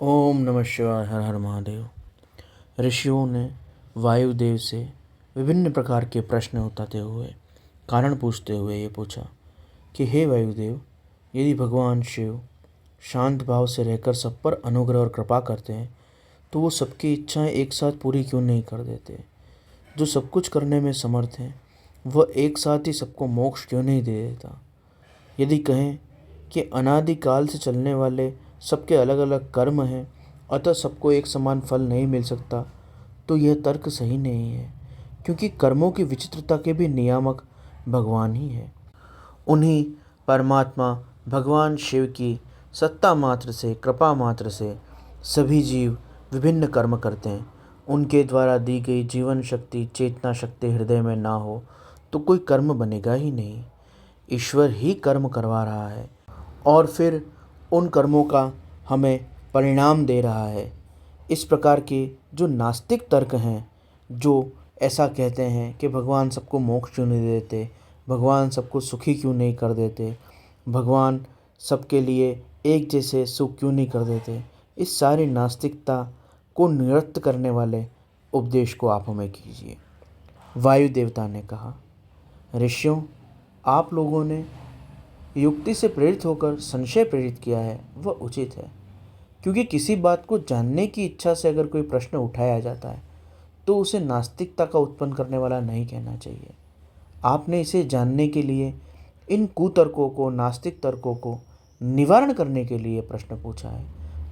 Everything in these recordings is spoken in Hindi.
ओम नमः शिवाय। हर हर महादेव। ऋषियों ने वायुदेव से विभिन्न प्रकार के प्रश्न उठाते हुए, कारण पूछते हुए ये पूछा कि हे वायुदेव, यदि भगवान शिव शांत भाव से रहकर सब पर अनुग्रह और कृपा करते हैं तो वो सबकी इच्छाएं एक साथ पूरी क्यों नहीं कर देते? जो सब कुछ करने में समर्थ हैं वह एक साथ ही सबको मोक्ष क्यों नहीं दे देता? यदि कहें कि अनादिकाल से चलने वाले सबके अलग अलग कर्म हैं, अतः सबको एक समान फल नहीं मिल सकता, तो यह तर्क सही नहीं है, क्योंकि कर्मों की विचित्रता के भी नियामक भगवान ही है। उन्हीं परमात्मा भगवान शिव की सत्ता मात्र से, कृपा मात्र से सभी जीव विभिन्न कर्म करते हैं। उनके द्वारा दी गई जीवन शक्ति, चेतना शक्ति हृदय में ना हो तो कोई कर्म बनेगा ही नहीं। ईश्वर ही कर्म करवा रहा है और फिर उन कर्मों का हमें परिणाम दे रहा है। इस प्रकार के जो नास्तिक तर्क हैं, जो ऐसा कहते हैं कि भगवान सबको मोक्ष क्यों नहीं देते, भगवान सबको सुखी क्यों नहीं कर देते, भगवान सबके लिए एक जैसे सुख क्यों नहीं कर देते, इस सारी नास्तिकता को निरस्त करने वाले उपदेश को आप हमें कीजिए। वायु देवता ने कहा, ऋषियों, आप लोगों ने युक्ति से प्रेरित होकर संशय प्रेरित किया है वह उचित है, क्योंकि किसी बात को जानने की इच्छा से अगर कोई प्रश्न उठाया जाता है तो उसे नास्तिकता का उत्पन्न करने वाला नहीं कहना चाहिए। आपने इसे जानने के लिए इन कुतर्कों को, नास्तिक तर्कों को निवारण करने के लिए प्रश्न पूछा है।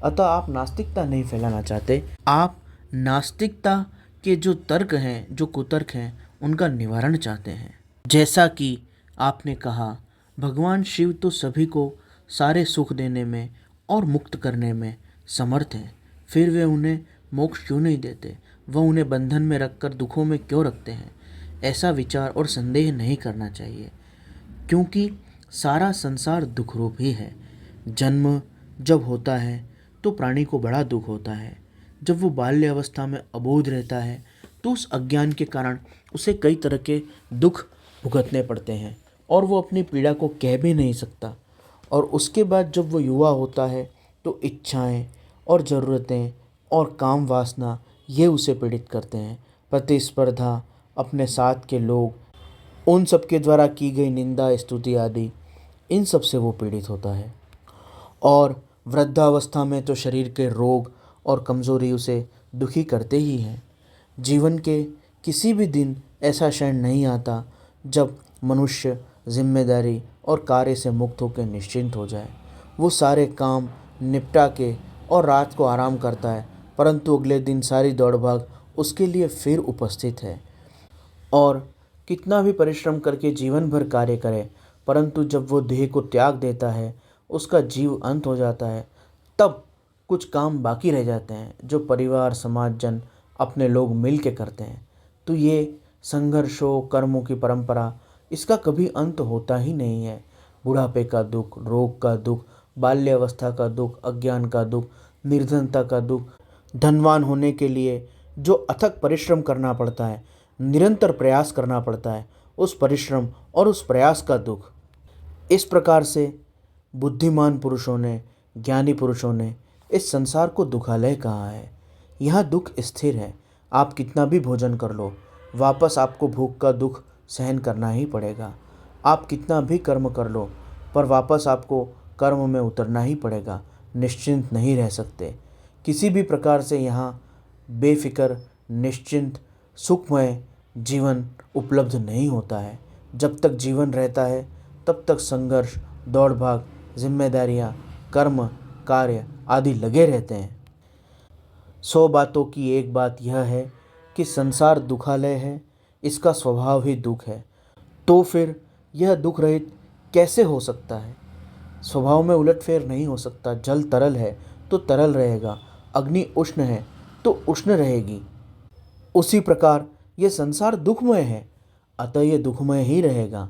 अतः आप नास्तिकता नहीं फैलाना चाहते, आप नास्तिकता के जो तर्क हैं, जो कुतर्क हैं, उनका निवारण चाहते हैं। जैसा कि आपने कहा, भगवान शिव तो सभी को सारे सुख देने में और मुक्त करने में समर्थ हैं, फिर वे उन्हें मोक्ष क्यों नहीं देते? वह उन्हें बंधन में रखकर दुखों में क्यों रखते हैं? ऐसा विचार और संदेह नहीं करना चाहिए, क्योंकि सारा संसार दुख रूप ही है। जन्म जब होता है तो प्राणी को बड़ा दुख होता है। जब वो बाल्य अवस्था में अबोध रहता है तो उस अज्ञान के कारण उसे कई तरह के दुख भुगतने पड़ते हैं और वो अपनी पीड़ा को कह भी नहीं सकता। और उसके बाद जब वो युवा होता है तो इच्छाएं और ज़रूरतें और काम वासना ये उसे पीड़ित करते हैं। प्रतिस्पर्धा, अपने साथ के लोग, उन सब के द्वारा की गई निंदा, स्तुति आदि, इन सब से वो पीड़ित होता है। और वृद्धावस्था में तो शरीर के रोग और कमज़ोरी उसे दुखी करते ही हैं। जीवन के किसी भी दिन ऐसा क्षण नहीं आता जब मनुष्य जिम्मेदारी और कार्य से मुक्त होकर निश्चिंत हो जाए। वो सारे काम निपटा के और रात को आराम करता है, परंतु अगले दिन सारी दौड़ भाग उसके लिए फिर उपस्थित है। और कितना भी परिश्रम करके जीवन भर कार्य करे, परंतु जब वो देह को त्याग देता है, उसका जीव अंत हो जाता है, तब कुछ काम बाकी रह जाते हैं जो परिवार, समाज, जन, अपने लोग मिल के करते हैं। तो ये संघर्षों, कर्मों की परंपरा, इसका कभी अंत होता ही नहीं है। बुढ़ापे का दुख, रोग का दुख, बाल्यावस्था का दुख, अज्ञान का दुख, निर्धनता का दुख, धनवान होने के लिए जो अथक परिश्रम करना पड़ता है, निरंतर प्रयास करना पड़ता है, उस परिश्रम और उस प्रयास का दुख। इस प्रकार से बुद्धिमान पुरुषों ने, ज्ञानी पुरुषों ने इस संसार को दुखालय कहा है। यहाँ दुख स्थिर है। आप कितना भी भोजन कर लो, वापस आपको भूख का दुख सहन करना ही पड़ेगा। आप कितना भी कर्म कर लो, पर वापस आपको कर्म में उतरना ही पड़ेगा। निश्चिंत नहीं रह सकते। किसी भी प्रकार से यहाँ बेफिक्र, निश्चिंत, सुखमय जीवन उपलब्ध नहीं होता है। जब तक जीवन रहता है तब तक संघर्ष, दौड़ भाग, जिम्मेदारियाँ, कर्म, कार्य आदि लगे रहते हैं। 100 बातों की एक बात यह है कि संसार दुखालय है, इसका स्वभाव ही दुख है। तो फिर यह दुख रहित कैसे हो सकता है? स्वभाव में उलटफेर नहीं हो सकता। जल तरल है तो तरल रहेगा, अग्नि उष्ण है तो उष्ण रहेगी। उसी प्रकार यह संसार दुखमय है, अतः यह दुखमय ही रहेगा।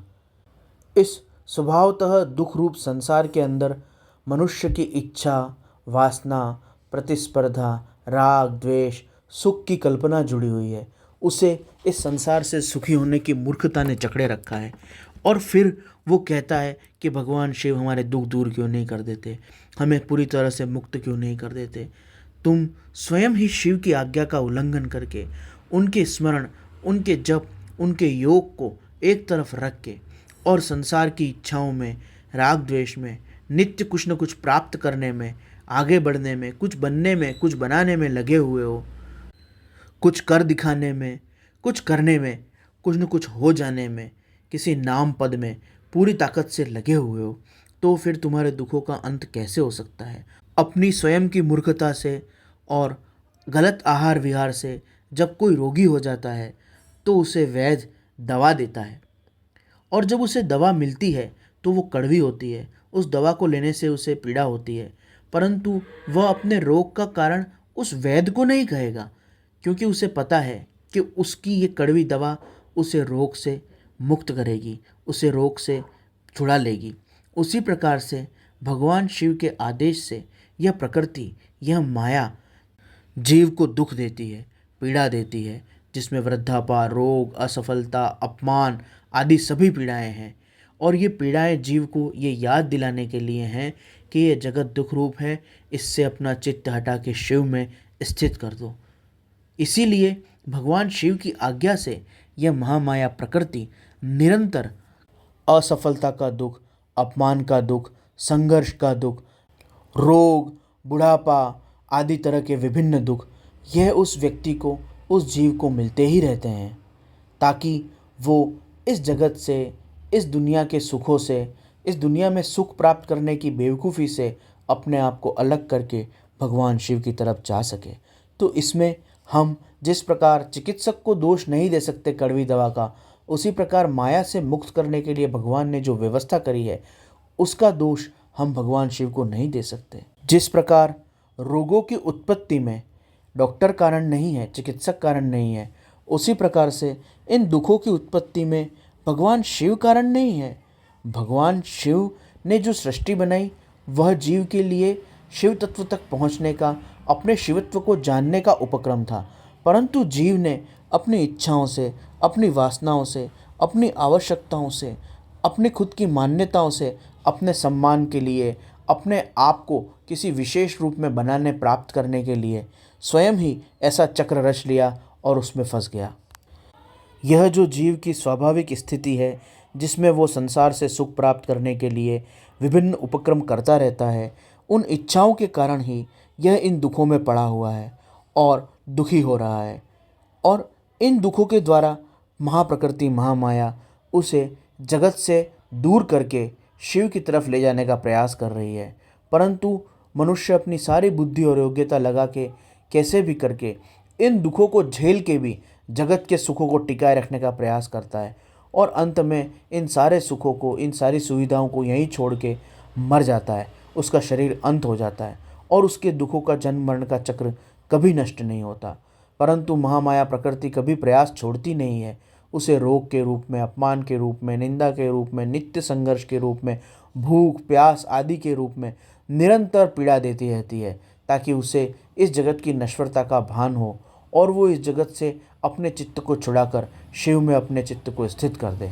इस स्वभावतः दुख रूप संसार के अंदर मनुष्य की इच्छा, वासना, प्रतिस्पर्धा, राग, द्वेष, सुख की कल्पना जुड़ी हुई है। उसे इस संसार से सुखी होने की मूर्खता ने जकड़े रखा है और फिर वो कहता है कि भगवान शिव हमारे दुख दूर क्यों नहीं कर देते, हमें पूरी तरह से मुक्त क्यों नहीं कर देते। तुम स्वयं ही शिव की आज्ञा का उल्लंघन करके उनके स्मरण, उनके जप, उनके योग को एक तरफ रख के और संसार की इच्छाओं में, राग द्वेष में, नित्य कुछ न कुछ प्राप्त करने में, आगे बढ़ने में, कुछ बनने में, कुछ बनाने में लगे हुए हो, कुछ कर दिखाने में, कुछ करने में, कुछ न कुछ हो जाने में, किसी नाम पद में पूरी ताकत से लगे हुए हो, तो फिर तुम्हारे दुखों का अंत कैसे हो सकता है। अपनी स्वयं की मूर्खता से और गलत आहार विहार से जब कोई रोगी हो जाता है तो उसे वैद्य दवा देता है, और जब उसे दवा मिलती है तो वो कड़वी होती है, उस दवा को लेने से उसे पीड़ा होती है, परंतु वह अपने रोग का कारण उस वैद्य को नहीं कहेगा, क्योंकि उसे पता है कि उसकी ये कड़वी दवा उसे रोग से मुक्त करेगी, उसे रोग से छुड़ा लेगी। उसी प्रकार से भगवान शिव के आदेश से यह प्रकृति, यह माया जीव को दुख देती है, पीड़ा देती है, जिसमें वृद्धापा, रोग, असफलता, अपमान आदि सभी पीड़ाएं हैं। और ये पीड़ाएं जीव को ये याद दिलाने के लिए हैं कि ये जगत दुख रूप है, इससे अपना चित्त हटा के शिव में स्थित कर दो। इसीलिए भगवान शिव की आज्ञा से यह महामाया प्रकृति निरंतर असफलता का दुख, अपमान का दुख, संघर्ष का दुख, रोग, बुढ़ापा आदि तरह के विभिन्न दुख, यह उस व्यक्ति को, उस जीव को मिलते ही रहते हैं, ताकि वो इस जगत से, इस दुनिया के सुखों से, इस दुनिया में सुख प्राप्त करने की बेवकूफ़ी से अपने आप को अलग करके भगवान शिव की तरफ जा सके। तो इसमें हम जिस प्रकार चिकित्सक को दोष नहीं दे सकते कड़वी दवा का, उसी प्रकार माया से मुक्त करने के लिए भगवान ने जो व्यवस्था करी है उसका दोष हम भगवान शिव को नहीं दे सकते। जिस प्रकार रोगों की उत्पत्ति में डॉक्टर कारण नहीं है, चिकित्सक कारण नहीं है, उसी प्रकार से इन दुखों की उत्पत्ति में भगवान शिव कारण नहीं है। भगवान शिव ने जो सृष्टि बनाई वह जीव के लिए शिव तत्व तक पहुंचने का, अपने शिवत्व को जानने का उपक्रम था, परंतु जीव ने अपनी इच्छाओं से, अपनी वासनाओं से, अपनी आवश्यकताओं से, अपनी खुद की मान्यताओं से, अपने सम्मान के लिए, अपने आप को किसी विशेष रूप में बनाने, प्राप्त करने के लिए स्वयं ही ऐसा चक्र रच लिया और उसमें फंस गया। यह जो जीव की स्वाभाविक स्थिति है, जिसमें वो संसार से सुख प्राप्त करने के लिए विभिन्न उपक्रम करता रहता है, उन इच्छाओं के कारण ही यह इन दुखों में पड़ा हुआ है और दुखी हो रहा है। और इन दुखों के द्वारा महाप्रकृति, महामाया उसे जगत से दूर करके शिव की तरफ ले जाने का प्रयास कर रही है, परंतु मनुष्य अपनी सारी बुद्धि और योग्यता लगा के कैसे भी करके इन दुखों को झेल के भी जगत के सुखों को टिकाए रखने का प्रयास करता है, और अंत में इन सारे सुखों को, इन सारी सुविधाओं को यहीं छोड़ के मर जाता है। उसका शरीर अंत हो जाता है और उसके दुखों का जन्म मरण का चक्र कभी नष्ट नहीं होता। परंतु महामाया प्रकृति कभी प्रयास छोड़ती नहीं है, उसे रोग के रूप में, अपमान के रूप में, निंदा के रूप में, नित्य संघर्ष के रूप में, भूख प्यास आदि के रूप में निरंतर पीड़ा देती रहती है, ताकि उसे इस जगत की नश्वरता का भान हो और वो इस जगत से अपने चित्त को छुड़ाकर शिव में अपने चित्त को स्थित कर दे।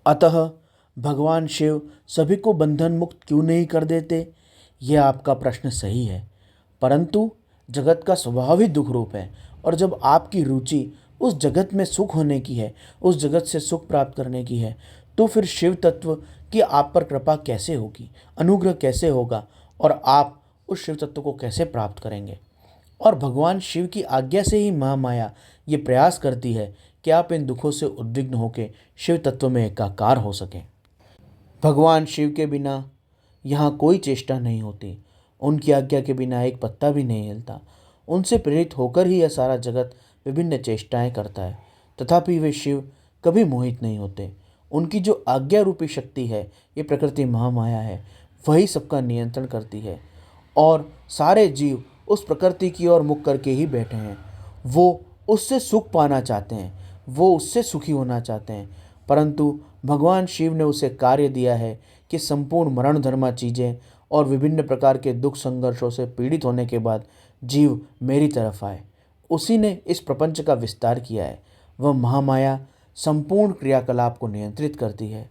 अतः भगवान शिव सभी को बंधन मुक्त क्यों नहीं कर देते, यह आपका प्रश्न सही है, परंतु जगत का स्वभाव ही दुख रूप है, और जब आपकी रुचि उस जगत में सुख होने की है, उस जगत से सुख प्राप्त करने की है, तो फिर शिव तत्व की आप पर कृपा कैसे होगी, अनुग्रह कैसे होगा, और आप उस शिव तत्व को कैसे प्राप्त करेंगे। और भगवान शिव की आज्ञा से ही महामाया ये प्रयास करती है कि आप इन दुखों से उद्विग्न होकर शिव तत्व में एकाकार हो सकें। भगवान शिव के बिना यहाँ कोई चेष्टा नहीं होती, उनकी आज्ञा के बिना एक पत्ता भी नहीं हिलता। उनसे प्रेरित होकर ही यह सारा जगत विभिन्न चेष्टाएं करता है, तथापि वे शिव कभी मोहित नहीं होते। उनकी जो आज्ञा रूपी शक्ति है, ये प्रकृति महामाया है, वही सबका नियंत्रण करती है, और सारे जीव उस प्रकृति की ओर मुख करके ही बैठे हैं। वो उससे सुख पाना चाहते हैं, वो उससे सुखी होना चाहते हैं, परंतु भगवान शिव ने उसे कार्य दिया है कि संपूर्ण मरण धर्मा चीज़ें और विभिन्न प्रकार के दुख संघर्षों से पीड़ित होने के बाद जीव मेरी तरफ आए। उसी ने इस प्रपंच का विस्तार किया है। वह महामाया संपूर्ण क्रियाकलाप को नियंत्रित करती है।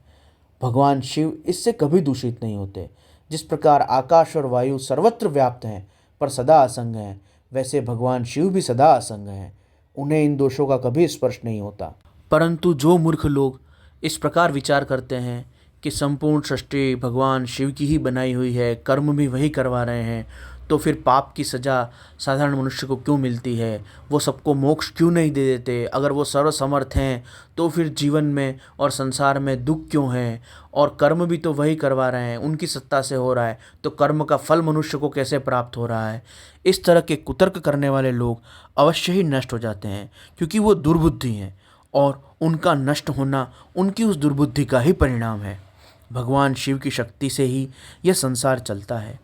भगवान शिव इससे कभी दूषित नहीं होते। जिस प्रकार आकाश और वायु सर्वत्र व्याप्त हैं पर सदा असंग हैं, वैसे भगवान शिव भी सदा असंग हैं। उन्हें इन दोषों का कभी स्पर्श नहीं होता। परंतु जो मूर्ख लोग इस प्रकार विचार करते हैं कि संपूर्ण सृष्टि भगवान शिव की ही बनाई हुई है, कर्म भी वही करवा रहे हैं, तो फिर पाप की सज़ा साधारण मनुष्य को क्यों मिलती है? वो सबको मोक्ष क्यों नहीं दे देते? अगर वो सर्वसमर्थ हैं तो फिर जीवन में और संसार में दुख क्यों है? और कर्म भी तो वही करवा रहे हैं, उनकी सत्ता से हो रहा है, तो कर्म का फल मनुष्य को कैसे प्राप्त हो रहा है? इस तरह के कुतर्क करने वाले लोग अवश्य ही नष्ट हो जाते हैं, क्योंकि वो दुर्बुद्धि हैं और उनका नष्ट होना उनकी उस दुर्बुद्धि का ही परिणाम है। भगवान शिव की शक्ति से ही यह संसार चलता है,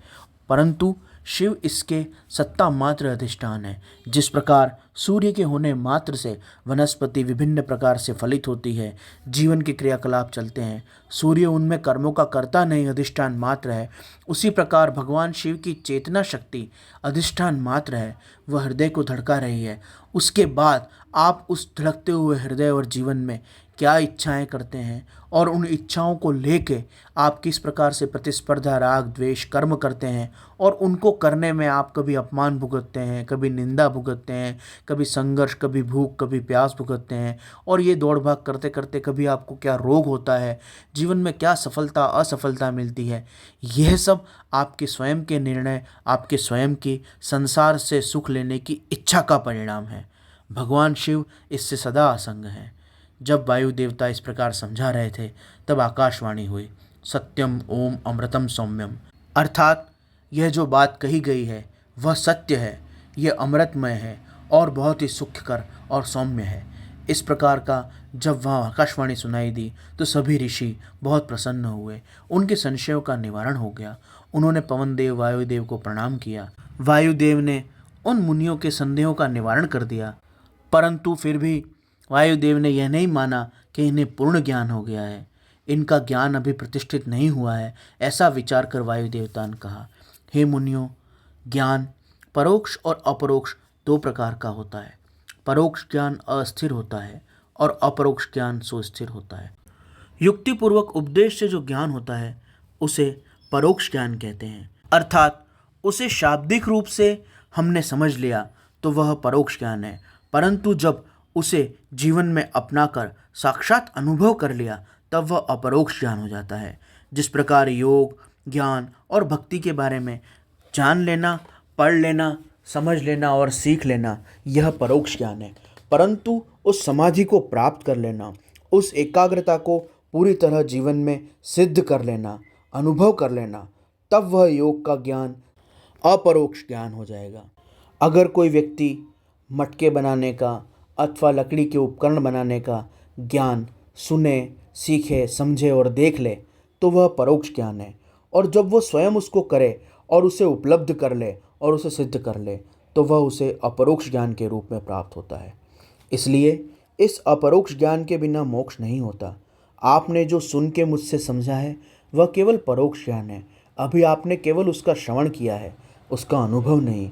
परंतु शिव इसके सत्ता मात्र अधिष्ठान है। जिस प्रकार सूर्य के होने मात्र से वनस्पति विभिन्न प्रकार से फलित होती है, जीवन के क्रियाकलाप चलते हैं, सूर्य उनमें कर्मों का कर्ता नहीं अधिष्ठान मात्र है, उसी प्रकार भगवान शिव की चेतना शक्ति अधिष्ठान मात्र है। वह हृदय को धड़का रही है। उसके बाद आप उस धड़कते हुए हृदय और जीवन में क्या इच्छाएं करते हैं और उन इच्छाओं को लेके आप किस प्रकार से प्रतिस्पर्धा, राग, द्वेष, कर्म करते हैं, और उनको करने में आप कभी अपमान भुगतते हैं, कभी निंदा भुगतते हैं, कभी संघर्ष, कभी भूख, कभी प्यास भुगतते हैं, और ये दौड़ भाग करते करते कभी आपको क्या रोग होता है, जीवन में क्या सफलता असफलता मिलती है, यह सब आपके स्वयं के निर्णय, आपके स्वयं की संसार से सुख लेने की इच्छा का परिणाम है। भगवान शिव इससे सदा असंग हैं। जब वायु देवता इस प्रकार समझा रहे थे, तब आकाशवाणी हुई, सत्यम ओम अमृतम सौम्यम। अर्थात यह जो बात कही गई है वह सत्य है, यह अमृतमय है और बहुत ही सुखकर और सौम्य है। इस प्रकार का जब वहाँ आकाशवाणी सुनाई दी तो सभी ऋषि बहुत प्रसन्न हुए, उनके संशयों का निवारण हो गया। उन्होंने पवनदेव वायुदेव को प्रणाम किया। वायुदेव ने उन मुनियों के संदेहों का निवारण कर दिया, परंतु फिर भी वायुदेव ने यह नहीं माना कि इन्हें पूर्ण ज्ञान हो गया है, इनका ज्ञान अभी प्रतिष्ठित नहीं हुआ है। ऐसा विचार कर वायुदेवता ने कहा, हे मुनियों, ज्ञान परोक्ष और अपरोक्ष दो प्रकार का होता है। परोक्ष ज्ञान अस्थिर होता है और अपरोक्ष ज्ञान सुस्थिर होता है। युक्तिपूर्वक उपदेश से जो ज्ञान होता है उसे परोक्ष ज्ञान कहते हैं, अर्थात उसे शाब्दिक रूप से हमने समझ लिया तो वह परोक्ष ज्ञान है, परंतु जब उसे जीवन में अपनाकर साक्षात अनुभव कर लिया तब वह अपरोक्ष ज्ञान हो जाता है। जिस प्रकार योग, ज्ञान और भक्ति के बारे में जान लेना, पढ़ लेना, समझ लेना और सीख लेना यह परोक्ष ज्ञान है, परंतु उस समाधि को प्राप्त कर लेना, उस एकाग्रता को पूरी तरह जीवन में सिद्ध कर लेना, अनुभव कर लेना, तब वह योग का ज्ञान अपरोक्ष ज्ञान हो जाएगा। अगर कोई व्यक्ति मटके बनाने का अथवा लकड़ी के उपकरण बनाने का ज्ञान सुने, सीखे, समझे और देख ले तो वह परोक्ष ज्ञान है, और जब वो स्वयं उसको करे और उसे उपलब्ध कर ले और उसे सिद्ध कर ले तो वह उसे अपरोक्ष ज्ञान के रूप में प्राप्त होता है। इसलिए इस अपरोक्ष ज्ञान के बिना मोक्ष नहीं होता। आपने जो सुन के मुझसे समझा है वह केवल परोक्ष ज्ञान है। अभी आपने केवल उसका श्रवण किया है, उसका अनुभव नहीं।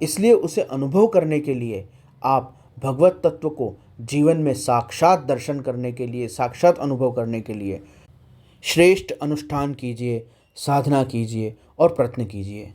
इसलिए उसे अनुभव करने के लिए आप भगवत तत्व को जीवन में साक्षात दर्शन करने के लिए, साक्षात अनुभव करने के लिए श्रेष्ठ अनुष्ठान कीजिए, साधना कीजिए और प्रयत्न कीजिए।